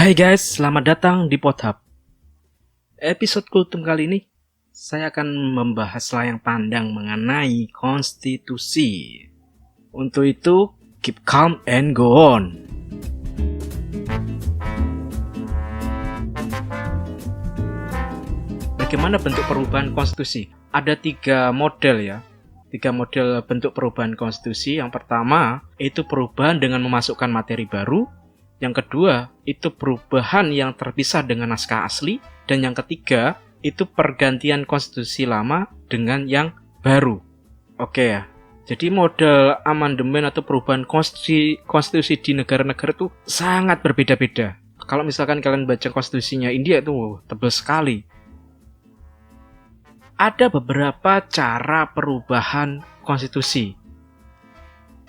Hai guys, selamat datang di Pothub. Episode Kultum kali ini, saya akan membahas layang pandang mengenai konstitusi. Untuk itu, keep calm and go on. Bagaimana bentuk perubahan konstitusi? Ada 3 model ya. 3 model bentuk perubahan konstitusi. Yang pertama, itu perubahan dengan memasukkan materi baru. Yang kedua, itu perubahan yang terpisah dengan naskah asli. Dan yang ketiga, itu pergantian konstitusi lama dengan yang baru. Oke ya. Jadi model amandemen atau perubahan konstitusi di negara-negara itu sangat berbeda-beda. Kalau misalkan kalian baca konstitusinya India itu tebal sekali. Ada beberapa cara perubahan konstitusi.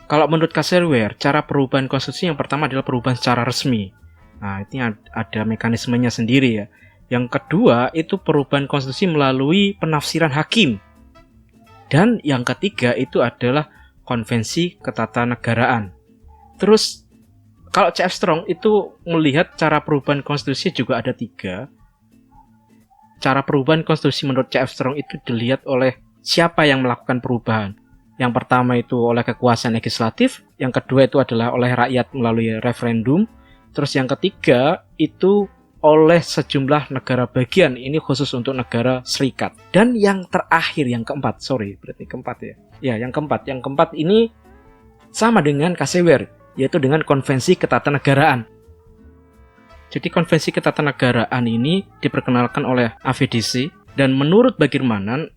Kalau menurut Casselware, cara perubahan konstitusi yang pertama adalah perubahan secara resmi. Nah, ini ada mekanismenya sendiri ya. Yang kedua, itu perubahan konstitusi melalui penafsiran hakim. Dan yang ketiga, itu adalah konvensi ketatanegaraan. Terus, kalau C.F. Strong itu melihat cara perubahan konstitusi juga ada 3. Cara perubahan konstitusi menurut C.F. Strong itu dilihat oleh siapa yang melakukan perubahan. Yang pertama itu oleh kekuasaan legislatif, yang kedua itu adalah oleh rakyat melalui referendum, terus yang ketiga itu oleh sejumlah negara bagian, ini khusus untuk negara serikat. Dan yang terakhir, yang keempat, yang keempat ini sama dengan Casselware, yaitu dengan konvensi ketatanegaraan. Jadi konvensi ketatanegaraan ini diperkenalkan oleh AVDC, dan menurut Bagirmanan,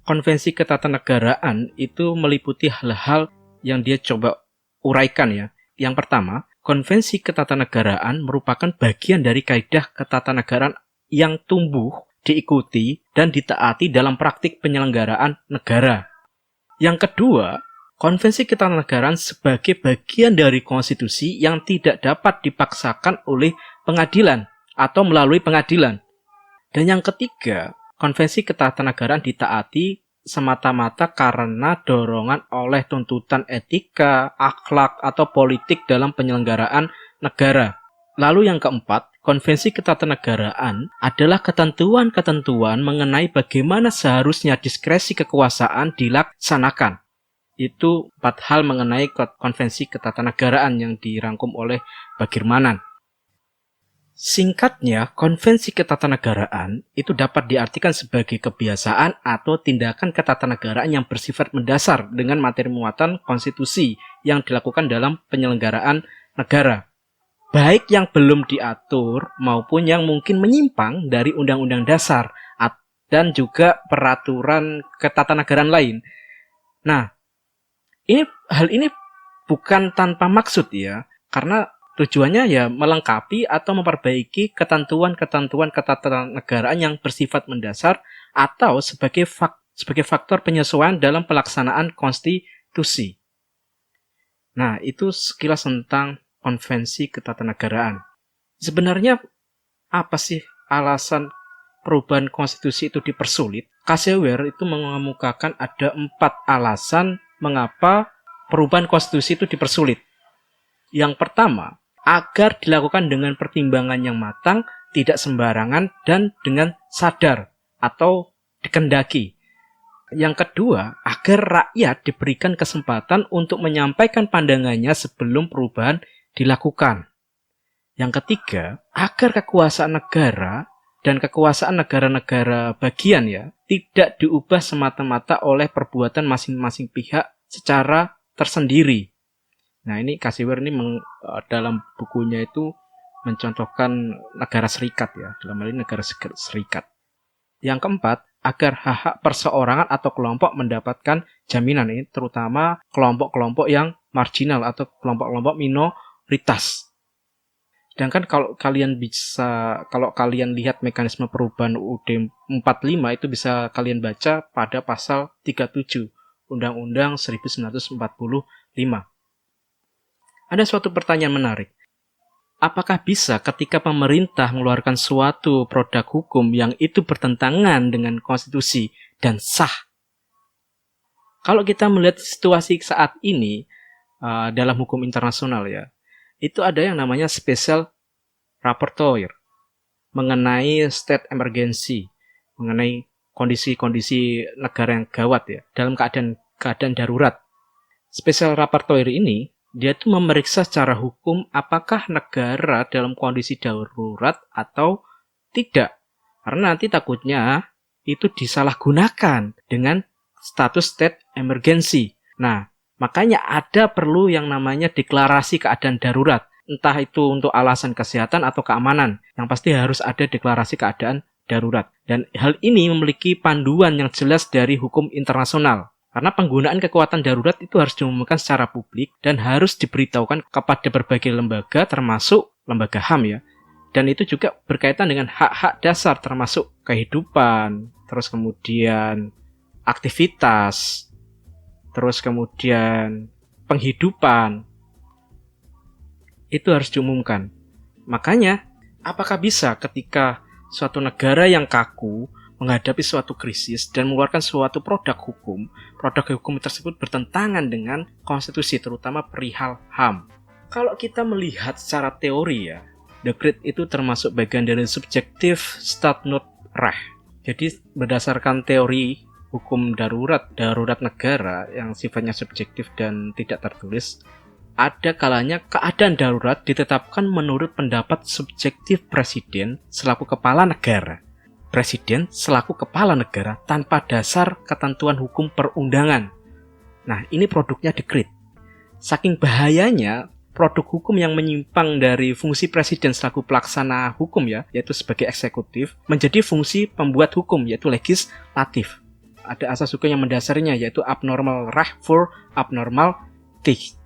konvensi ketatanegaraan itu meliputi hal-hal yang dia coba uraikan ya. Yang pertama, konvensi ketatanegaraan merupakan bagian dari kaidah ketatanegaraan yang tumbuh, diikuti, dan ditaati dalam praktik penyelenggaraan negara. Yang kedua, konvensi ketatanegaraan sebagai bagian dari konstitusi yang tidak dapat dipaksakan oleh pengadilan atau melalui pengadilan. Dan yang ketiga, konvensi ketatanegaraan ditaati semata-mata karena dorongan oleh tuntutan etika, akhlak, atau politik dalam penyelenggaraan negara. Lalu yang keempat, konvensi ketatanegaraan adalah ketentuan-ketentuan mengenai bagaimana seharusnya diskresi kekuasaan dilaksanakan. Itu 4 hal mengenai konvensi ketatanegaraan yang dirangkum oleh Bagirmanan. Singkatnya, konvensi ketatanegaraan itu dapat diartikan sebagai kebiasaan atau tindakan ketatanegaraan yang bersifat mendasar dengan materi muatan konstitusi yang dilakukan dalam penyelenggaraan negara, baik yang belum diatur maupun yang mungkin menyimpang dari undang-undang dasar dan juga peraturan ketatanegaraan lain. Nah, hal ini bukan tanpa maksud ya, karena tujuannya ya melengkapi atau memperbaiki ketentuan-ketentuan ketatanegaraan yang bersifat mendasar atau sebagai faktor penyesuaian dalam pelaksanaan konstitusi. Nah, itu sekilas tentang konvensi ketatanegaraan. Sebenarnya apa sih alasan perubahan konstitusi itu dipersulit? Casselware itu mengemukakan ada 4 alasan mengapa perubahan konstitusi itu dipersulit. Yang pertama, agar dilakukan dengan pertimbangan yang matang, tidak sembarangan, dan dengan sadar atau dikendaki. Yang kedua, agar rakyat diberikan kesempatan untuk menyampaikan pandangannya sebelum perubahan dilakukan. Yang ketiga, agar kekuasaan negara dan kekuasaan negara-negara bagian ya tidak diubah semata-mata oleh perbuatan masing-masing pihak secara tersendiri. Nah, ini Casselware ini dalam bukunya itu mencontohkan negara serikat ya, dalam hal ini negara serikat. Yang keempat, agar hak-hak perseorangan atau kelompok mendapatkan jaminan, ini terutama kelompok-kelompok yang marginal atau kelompok-kelompok minoritas. Sedangkan kalau kalian lihat mekanisme perubahan UUD 45 itu bisa kalian baca pada pasal 37 Undang-Undang 1945. Ada suatu pertanyaan menarik. Apakah bisa ketika pemerintah mengeluarkan suatu produk hukum yang itu bertentangan dengan konstitusi dan sah? Kalau kita melihat situasi saat ini dalam hukum internasional ya, itu ada yang namanya special rapporteur mengenai state emergency, mengenai kondisi-kondisi negara yang gawat ya, dalam keadaan darurat. Special rapporteur ini dia tuh memeriksa secara hukum apakah negara dalam kondisi darurat atau tidak. Karena nanti takutnya itu disalahgunakan dengan status state emergency. Nah, makanya ada perlu yang namanya deklarasi keadaan darurat. Entah itu untuk alasan kesehatan atau keamanan. Yang pasti harus ada deklarasi keadaan darurat. Dan hal ini memiliki panduan yang jelas dari hukum internasional. Karena penggunaan kekuatan darurat itu harus diumumkan secara publik dan harus diberitahukan kepada berbagai lembaga termasuk lembaga HAM ya. Dan itu juga berkaitan dengan hak-hak dasar termasuk kehidupan, terus kemudian aktivitas, terus kemudian penghidupan. Itu harus diumumkan. Makanya, apakah bisa ketika suatu negara yang kaku menghadapi suatu krisis dan mengeluarkan suatu produk hukum tersebut bertentangan dengan konstitusi, terutama perihal HAM. Kalau kita melihat secara teori ya, dekret itu termasuk bagian dari subjektif Staatsnoodrecht. Jadi berdasarkan teori hukum darurat negara yang sifatnya subjektif dan tidak tertulis, ada kalanya keadaan darurat ditetapkan menurut pendapat subjektif presiden selaku kepala negara. Presiden selaku kepala negara tanpa dasar ketentuan hukum perundangan. Nah, ini produknya dekret. Saking bahayanya produk hukum yang menyimpang dari fungsi presiden selaku pelaksana hukum ya, yaitu sebagai eksekutif, menjadi fungsi pembuat hukum, yaitu legislatif. Ada asas hukum yang mendasarinya, yaitu abnormal Recht für abnormal Recht,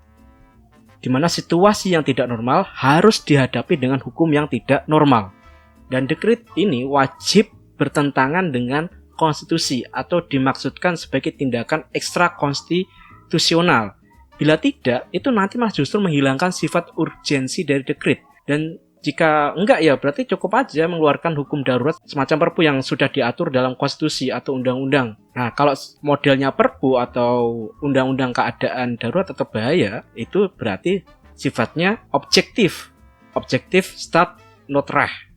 di mana situasi yang tidak normal harus dihadapi dengan hukum yang tidak normal. Dan dekret ini wajib bertentangan dengan konstitusi atau dimaksudkan sebagai tindakan ekstra konstitusional. Bila tidak, itu nanti malah justru menghilangkan sifat urgensi dari dekret. Dan jika enggak ya berarti cukup aja mengeluarkan hukum darurat semacam perpu yang sudah diatur dalam konstitusi atau undang-undang. Nah, kalau modelnya perpu atau undang-undang keadaan darurat atau bahaya, itu berarti sifatnya objektif. Objektif Staatsnoodrecht.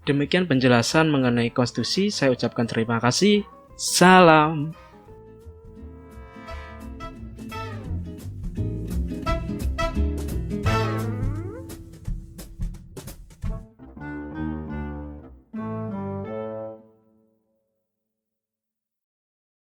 Demikian penjelasan mengenai konstitusi. Saya ucapkan terima kasih. Salam.